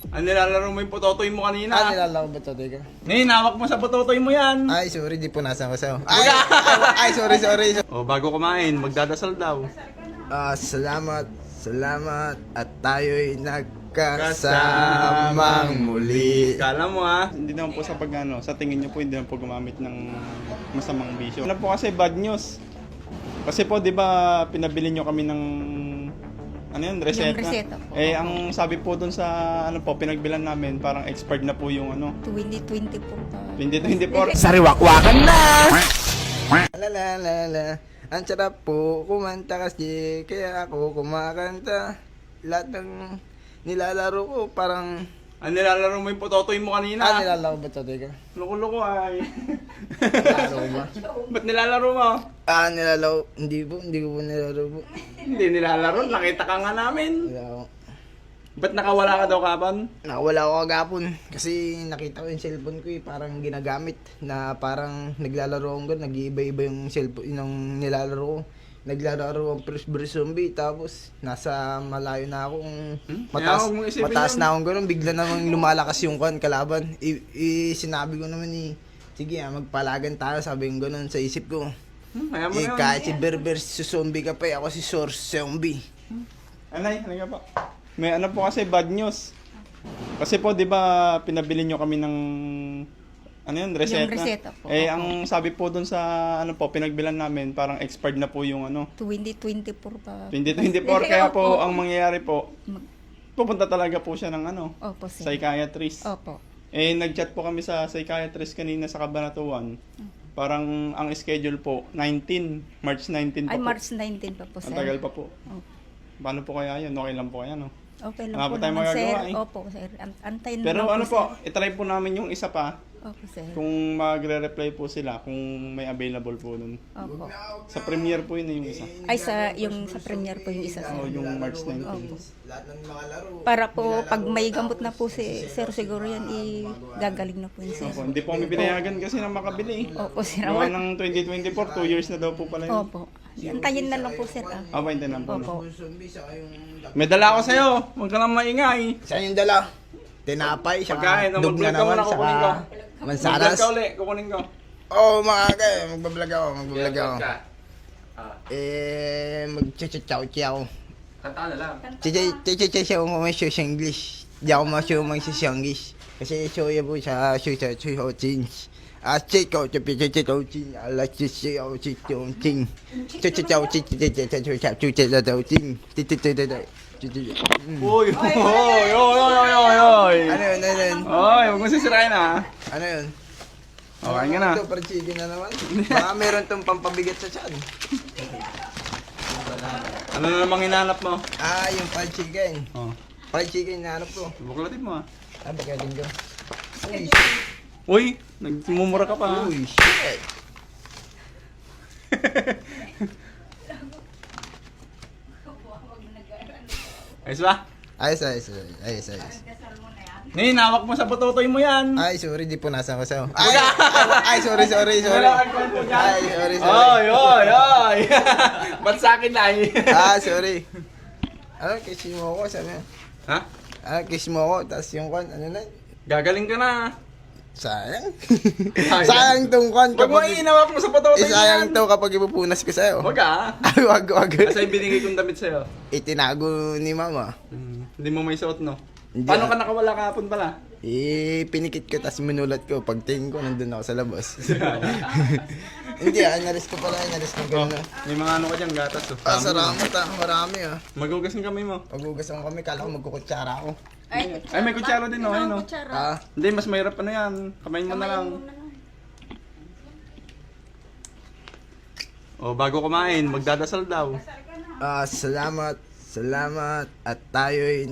Ano nilalaro mo yung putotoy mo kanina? Nilalaro ba ito? Teka. Hinawak mo sa putotoy mo yan. Ay, sorry, di punasan ko sa'yo. Ay, sorry. O, bago kumain, magdadasal daw. Salamat at tayo'y nagkasamang muli. Kala mo ha? Hindi naman po sa pagano, sa tingin niyo po hindi naman po gumamit ng masamang bisyo. Ano po kasi bad news. Kasi po 'di ba pinabili niyo kami ng ano yun, reseta? Yung reseta po. Eh ang sabi po doon sa ano po pinagbilan namin, parang expired na po yung ano, 2024 pa. 2024. Sariwakwakan na! La. Ang sarap po kumanta kasi kaya ako kumakanta. Lahat ng nilalaro ko parang... Ano nilalaro mo yung putotoy mo kanina? Nilalaro ba ito? Teka. Loko-loko ay. Nilalaro ba? Ba't nilalaro mo? Nilalaro. Hindi ko po nilalaro po. Hindi nilalaro, nakita ka nga namin. Wala ako. Ba't nakawala ka daw kapan? Nakawala ako kagapon kasi nakita ko yung cellphone ko parang ginagamit na parang naglalaro ako nag-iiba-iba yung cellphone yung nilalaro ko. Naglalaro ako First Burst Zombie tapos nasa malayo na ako mataas na akong gano'n bigla namang lumalakas yung kalaban. Sinabi ko naman sige magpalagan tayo sabi ko gano'n sa isip ko. Kaya mo yun. Kahit si Berber si zombie ka pa ako si Source Zombie. Anay ka pa. May ano po kasi bad news. Kasi po 'di ba pinabili niyo kami ng ano yun, reseta? Yung reseta po. Eh ang sabi po doon sa ano po pinagbilan namin, parang expired na po yung ano, 2024 pa. 2024 kaya po Opo. ang mangyayari po pupunta talaga po siya ng ano, Opo, sir. psychiatrist. Opo. Eh nag-chat po kami sa psychiatrist kanina sa Cabanatuan. Parang ang schedule po 19, March 19 pa Ay, po. March 19 pa po, sir. Ang tagal pa po. Opo. Paano po kaya yun? Okay lang po kaya, no? Okay lang Wala po pa tayong naman, sir. magagawa, eh. Opo, sir. Antayin Pero naman ano sir. po, itry po namin yung isa pa. Opo, sir. Kung magre-reply po sila, kung may available po nun. Opo. Sa premiere po yun yung isa. Ay, yung sa premiere po yung isa, sir. O yung March 19. Lahat ng mga laro. Para po, pag may gamot na po si sir, siguro yan, gagaling na po yun, sir. Opo, hindi po kami pinayagan kasi na makabili. Opo, sir. Gawa ng 2024, 2 years na daw po pala yun. Opo. Antayin na lang po, sir. Aba, hindi na po. Opo. Zombie sa yung May dala ako sa'yo. Huwag ka lang maingay. Saan yung dala? Tinapay, Pagkain, saka dug na mag-vlog ka naman, muna, kukunin ko. saka Mag-vlog mansanas. ka uli, kukunin ko. Mga kaya, magbablog ako. Mag-chichaw-chiyaw. Kanta na lang. Chichaw mo may show sa English. Di ako ma-show may show sa English. Kasi show yan po sa show sa change. Chichaw, chichaw, I like to say, chichaw, ching. Chichaw, Uy, oy. Ano yun? Oy, huwag mo sisirain ha. Ano yun? Okay ka na. Ito, parang chicken na naman. Baka meron tong pampabigat sa tiyan. Ano na namang hinanap mo? Yung fried chicken. Oh, Fried chicken na hanap ko. buklatin mo ha. Bagaling ko. Uy, Uy, nagmumura ka pa ha. uy, shit. Ayos ba? Ayos. Hinawak mo sa putotoy mo yan. Ay, sorry, di punasan ko sa'yo. Ay, sorry. Wala kang kwento dyan. Ay, sorry. Oy. Ba't sa akin na Sorry. Kiss mo ako, sabi mo. Ha? Kiss mo ako, tapos yung kwan, ano na? Gagaling ka na. Sayang. Sayang tong kwan Huwag mo kapag... hinawak mo sa putotoy mo sayang yan. to kapag ipupunas ko sa'yo. Huwag ka. Ay, wag. Kasi binigay kong damit sa'yo. Itinago ni mama. Hindi mo may suot, no? Hindi. Paano ka nakawala kahapon pala? Pinikit ko, tapos minulat ko. Pagtingin ko, nandun ako sa labas. Hindi, inalis ko gano'n. May mga ano ka dyan, gatas. Oh. Salamat marami Magugas ng kamay mo. Magugas ako kami, kala ko magkukutsara ako. Ay, Ay, may kutsara din, no? Ayun, no? kutsara. Hindi, mas mahirap ano yan. Kamayin mo na lang. O, bago kumain, magdadasal daw. Salamat at tayo'y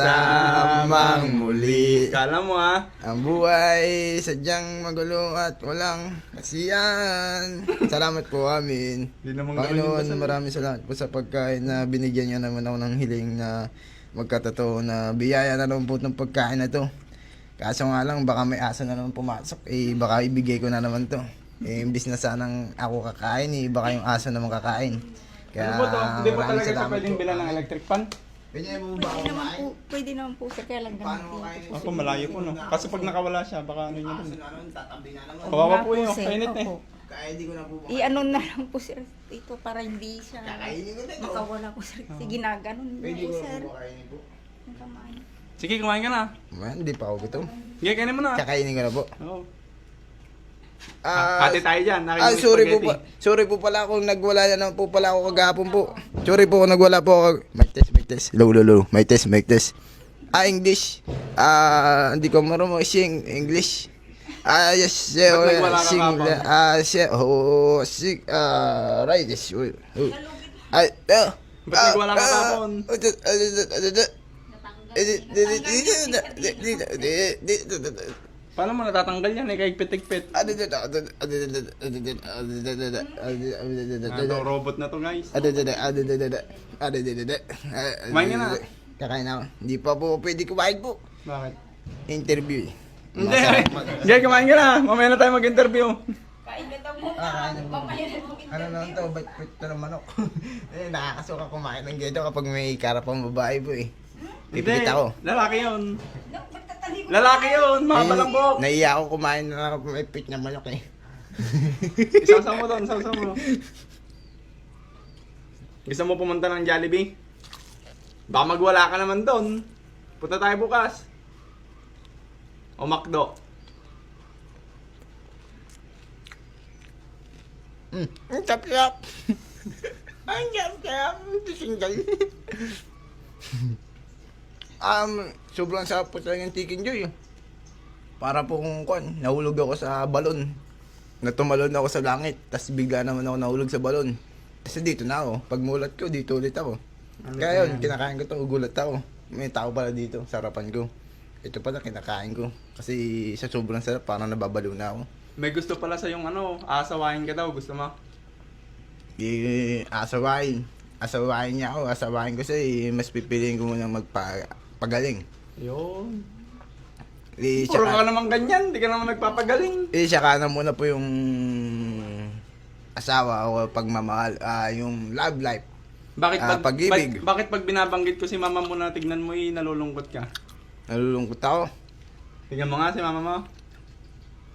nagkasamang muli. Kala mo, ha? Ang buhay sadyang magulo at walang kasiyahan. Salamat po amin. Hindi naman gawin yung Panginoon, dasal. maraming salamat po sa pagkain na binigyan niyo naman ako ng hiling na magkatotoo na biyaya na naman po ng pagkain na to. Kaso nga lang, baka may asa na naman pumasok. Baka ibigay ko na naman to. Imbis na sanang ako kakain, baka yung aso naman kakain. Kaya Ano ba to? Hindi ba maraming talaga ito salamat pwedeng po. bilan ng electric fan? Pwede na po ba ako kumain? Pwede naman po sir, kaya lang Paano ganun kain? dito po. Opo, malayo po, no? Kasi pag nakawala siya, baka ano nyo Kaso rin. na nun, tatabi na naman. Kawawa Nga po yun, sir, kainit eh. opo. Kaya hindi ko na po makain. I-ano na lang po sir ito para hindi siya Kakainin ko na ito. makawala po sir. Kasi ginaganon na Pwede ko eh na sir. po kakainin po. Ang kamay. Sige, kumain ka na. Man, hindi pa ako gutom. Sige, kainin mo na. Kakainin ko na po. Oo. Ah, Ate tayo dyan. Nakikita sorry po pa. Sorry po pala kung nagwala na naman po pala ako kagahapon po. Sorry po kung nagwala po ako. Mic test. Low. Mic test. English. Hindi ko marunong sing English. Yes, Ba't nagwala ka kahapon? right, yes. Ba't nagwala ka kahapon? Paano mo natatanggal yan? Ikaigpit-igpit. Itong robot na to, guys. Kumain ka na. Kakain na ako. Hindi pa po pwede kumain po. Bakit? Interview eh. Hindi. Sige, kumain ka na. Mamaya na tayo mag-interview. Kain na daw muna. Kain na Mamaya na daw. Ano lang to, ba't ito ng manok? Nakakasuka kumain ng ganito kapag may karapang babae po eh. Pipilit ako. Lalaki yun. Magtatali ko. Lalaki yun. Mga balambok. Naiya ako kumain na may pit na manok eh. Isasaw mo doon. Isasaw mo. Gusto mo pumunta ng Jollibee? Baka magwala ka naman doon. Punta tayo bukas. O McDo. Ang tap-tap. Ang tap-tap. Single. Sobrang sarap po talaga yung Chicken Joy. Para po kung nahulog ako sa balon. Natumalon ako sa langit. Tapos bigla naman ako nahulog sa balon. Tapos dito na ako. Pag mulat ko, dito ulit ako. Kaya yun, kinakain ko to, gulat ako. May tao pala dito, sarapan ko. Ito pala kinakain ko. Kasi sa sobrang sarap, parang nababaliw na ako. May gusto pala sa yung asawain ka daw. Gusto mo? Asawain. Asawain niya ako. Asawain ko siya mas pipiliin ko munang magpagaling. Yun. Siya Puro ka naman ganyan. Di ka naman nagpapagaling. siya ka na muna po yung asawa o pagmamahal. Yung love life. Bakit pag-ibig. bakit pag binabanggit ko si mama mo na tignan mo nalulungkot ka? Nalulungkot ako. Tignan mo nga si mama mo.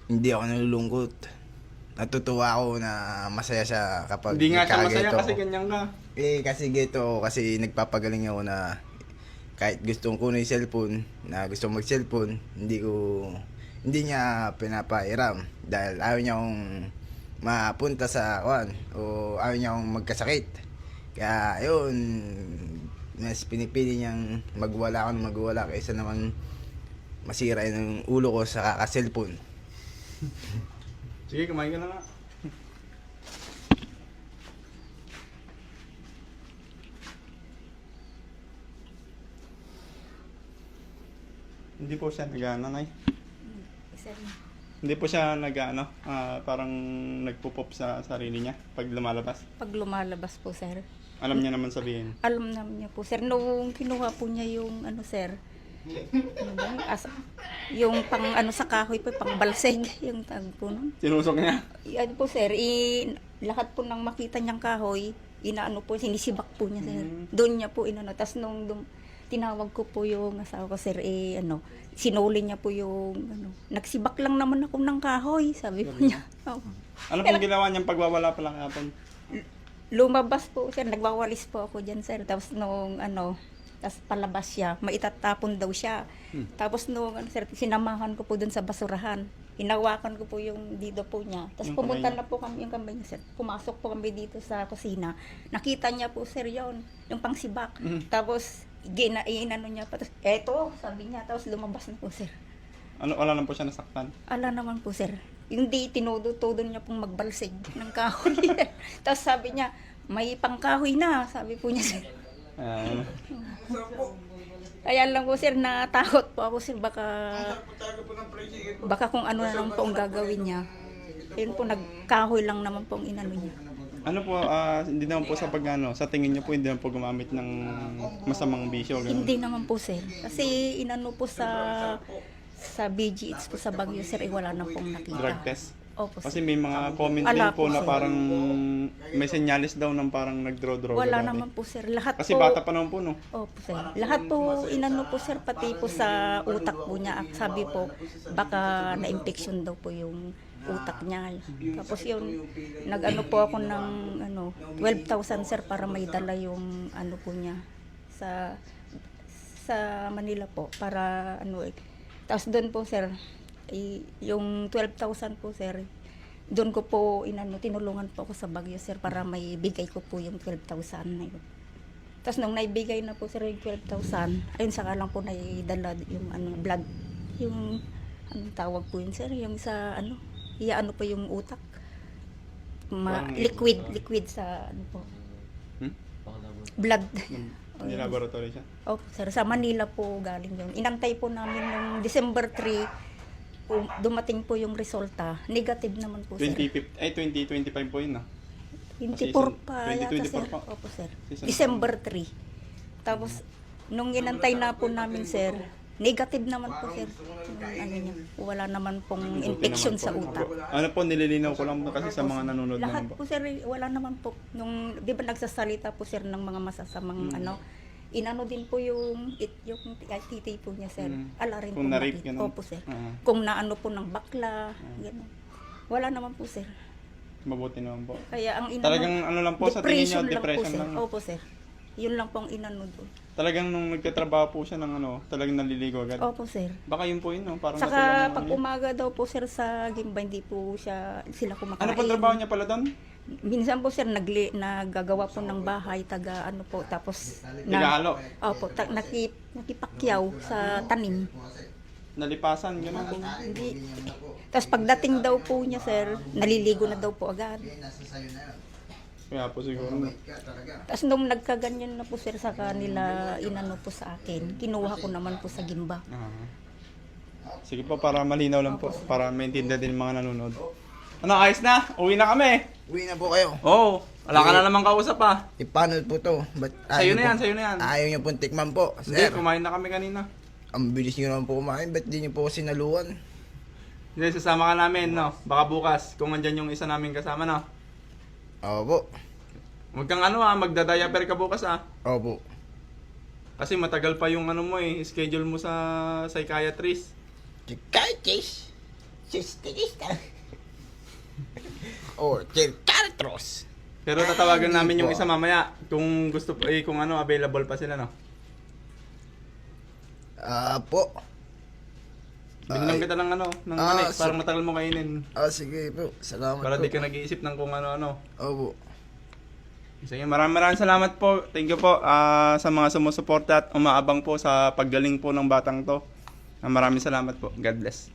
Hindi ako nalulungkot. Natutuwa ako na masaya siya kapag Hindi nga siya masaya nagkagaito kasi ako. ganyan ka. Kasi kasi nagpapagaling ako na kahit gusto ko na yung cellphone, na gusto mag-cellphone, hindi niya pinapairam dahil ayaw niya akong mapunta sa o ayaw niya akong magkasakit. Kaya yun, mas pinipili niyang magwala ako ng magwala kaysa naman masira yung ulo ko sa kaka-cellphone. Sige, kumain ka na nga. Hindi po siya nag-ano, Nay. Sir, Hindi po siya parang nagpo-pop sa sarili niya pag lumalabas. pag lumalabas po sir. Alam niya naman sabihin. Alam naman niya po sir, nung kinuha po niya yung sir, ano ba yun? Yung pang sa kahoy po, pang balseg, yung tag po nun. Sinusok niya. Ano po sir, lahat po nang makita niyang kahoy, inaano po, sinisibak po niya sir. Doon niya po inano, tas nung tinawag ko po yung asawa ko sir, sinuli niya po yung nagsibak lang naman ako ng kahoy, sabi po niya. Oh. Ano pong ginawa niyang pagwawala pa lang kapon? Lumabas po sir, nagwawalis po ako dyan sir, tapos nung tapos palabas siya, maitatapon daw siya. Tapos nung sir, sinamahan ko po dun sa basurahan. Hinawakan ko po yung dito po niya. Tapos Yung pumunta kamay na po kami, yung kamay niya sir. Pumasok po kami dito sa kusina. Nakita niya po sir yon yung pangsibak. Tapos inano niya pa. Tapos, eto, sabi niya. Tapos lumabas na po sir. Wala lang po siya nasaktan. Ala naman po sir. Hindi tinudo-todo niya pong magbalsig ng kahoy. Tapos sabi niya, may pangkahoy na. Sabi po niya sir. Kaya lang po sir, natakot po ako sir, baka kung ano na lang po ang gagawin niya. Yun po, nagkahoy lang naman po ang inano niya. Ano po, hindi naman po sa sa tingin niyo po hindi naman po gumamit ng masamang bisyo. Ganun. Hindi naman po sir. Kasi inano po sa BGH po sa Baguio sir, wala na pong nakita. Drug test. Opo, sir. Kasi may mga comment din Ala po po, na sir. parang may senyalis daw ng parang nagdraw-draw. Wala dati. naman po, sir. Lahat Kasi po, bata pa naman po, no? opo, sir. Lahat po, inano po, sir, pati po sa utak po niya. Sabi po, baka na-infection daw po yung utak niya. Tapos yun, nag-ano po ako ng 12,000, sir, para may dala yung ano po niya sa Manila po, para Tapos doon po, sir, yung 12,000 po, sir, doon ko po tinulungan po ako sa Baguio, sir, para may bigay ko po yung 12,000 na yun. Tapos nung naibigay na po, sir, yung 12,000, ayun, saka lang po naidala yung blood, yung anong tawag po yun, sir, yung sa po yung utak, Parang- liquid sa po, blood. Hindi laboratory siya. Opo, sir, sa Manila po galing yun. Inantay po namin noong December 3, dumating po yung resulta. Negative naman po, sir. 2025 po yun, 24 pa yata, 2024 sir. pa. Opo, sir. Season December 3. Tapos, nung inantay na po namin, sir, negative naman po, sir. Yung niya. Wala naman pong infection sa utak. Ano po, nililinaw ko lang kasi sa mga nanonood Lahat naman po. po, sir, wala naman po. Nung, di ba nagsasalita po, sir, ng mga masasamang inano din po yung titi po niya, sir. Ala rin Kung po na-rape, makita. ganun. Opo, sir. Ah. Kung naano po ng bakla, gano'n. Wala naman po, sir. Mabuti naman po. Kaya ang inano, Talagang ano lang po sa tingin niyo, depression depression po, lang. sir. Opo, sir. Yun lang po ang inano doon. Talagang nung nagtatrabaho po siya ng talagang naliligo agad. Opo, sir. Baka yun po yun, no? Parang Saka natulungan pag niya. umaga daw po, sir, sa Gimba, hindi po sila kumakain. Ano po trabaho niya pala doon? Minsan po, sir, naggagawa po ng bahay, taga po, tapos Nagahalo. opo, nakipakyaw sa tanim. Nalipasan, gano'n po. Hindi. Tapos pagdating daw po niya, sir, naliligo na daw po agad. Kaya po siguro. Tapos nung nagkaganyan na po, sir, sa kanila, inano po sa akin, kinuha ko naman po sa Gimba. Ah. Sige po, para malinaw lang po. Para maintindihan din ng mga nanonood. Ano, ayos na? Uwi na kami. Uwi na po kayo. Oo. Wala ka na naman kausap pa. I-panel po to. But, Sa'yo na yan, sa'yo na yan. Ayaw niyo pong tikman po. Hindi, Sir, kumain na kami kanina. ang bilis niyo naman po kumain. Ba't di niyo po sinaluan? Hindi, sasama ka namin, no? Baka bukas, kung andyan yung isa namin kasama, no? Opo. Huwag kang magda-diaper ka bukas, Opo. Kasi matagal pa yung schedule mo sa psychiatrist. Psychiatrist. Sistirista. Or psychiatrist. Pero tatawagan namin yung isa mamaya kung gusto pa, kung available pa sila, no? Po. Binilang kita ng mani, so- parang matagal mo kainin. Sige po. Salamat Para po. di ka nag-iisip ng kung ano-ano. Opo. Sige, maraming salamat po. Thank you po sa mga sumusuporta at umaabang po sa paggaling po ng batang to. Maraming salamat po. God bless.